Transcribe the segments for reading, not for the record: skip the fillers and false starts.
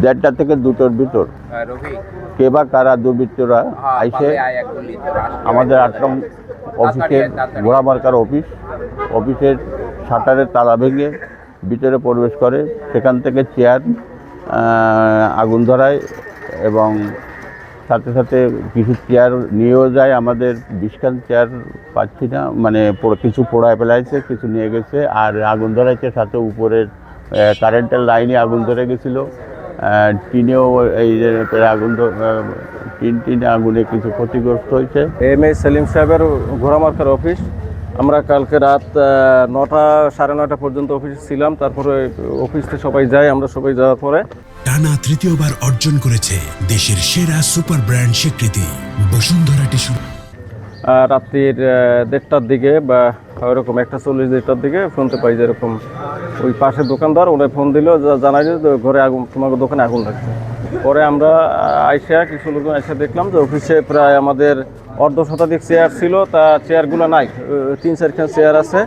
1:30 থেকে 2টোর ভিতর কে বা কারা দুর্বৃত্তরা আইসে আমাদের 8 নং অফিসের ঘোড়ামার্কার অফিসের শাটারের তালা ভেঙে ভিতরে প্রবেশ করে। সেখান থেকে চেয়ার আগুন ধরায় এবং সাথে সাথে কিছু চেয়ার নিয়েও যায়। আমাদের 20খান চেয়ার পাচ্ছি না, মানে কিছু পোড়ায় ফেলাইছে, কিছু নিয়ে গেছে। আর আগুন ধরাইছে সাথে উপরের কারেন্টের লাইনে আগুন ধরে গেছিলো। টিনেও এই যে আগুন টিনে আগুনে কিছু ক্ষতিগ্রস্ত হয়েছে। এম.এ. সেলিম সাহেবের ঘোড়ামার্কার অফিস। আমরা কালকে রাত 9টা সাড়ে 9টা পর্যন্ত অফিসে ছিলাম। তারপরে অফিসে সবাই যাই, আমরা সবাই যাওয়ার পরে টানা তৃতীয়বার অর্জন করেছে দেশের সেরা সুপার ব্র্যান্ড স্বীকৃতি বসুন্ধরা টিস্যু। রাত্রির 1:30টার দিকে বা ওইরকম 1:40 1:00টার দিকে শুনতে পাই যে এরকম ওই পাশে দোকানদার ওরা ফোন দিল, জানাই যে ঘরে আগুন, তোমাকে দোকানে আগুন লাগছে। পরে আমরা আইসা কিছু লোক এসে দেখলাম যে অফিসে প্রায় আমাদের অর্ধশতাধিক চেয়ার ছিল, তা চেয়ারগুলো নাই। 3-4খান চেয়ার আছে।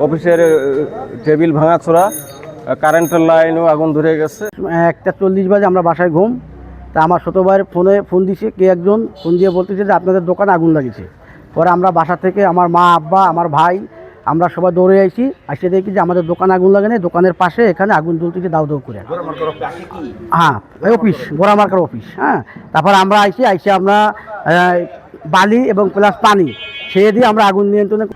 অফিসের টেবিল ভাঙাচোরা, কারেন্টের লাইনও আগুন ধরে গেছে। 1:40 বাজে আমরা বাসায় ঘুম। তা আমার ছোটো ভাইয়ের ফোন দিছে, কে একজন ফোন দিয়ে বলতেছে যে আপনাদের দোকানে আগুন লাগিয়েছে। পরে আমরা বাসা থেকে আমার মা, আব্বা, আমার ভাই, আমরা সবাই দৌড়ে আইছি। আসে দেখি যে আমাদের দোকানে আগুন লাগে নেই, দোকানের পাশে এখানে আগুন জ্বলতেছে দাউ দাউ করে। হ্যাঁ, অফিস, ঘোড়ামার্কার অফিস। হ্যাঁ, তারপর আমরা আইসি আমরা বালি এবং প্লাস পানি ছেড়ে দিয়ে আমরা আগুন নিয়ন্ত্রণে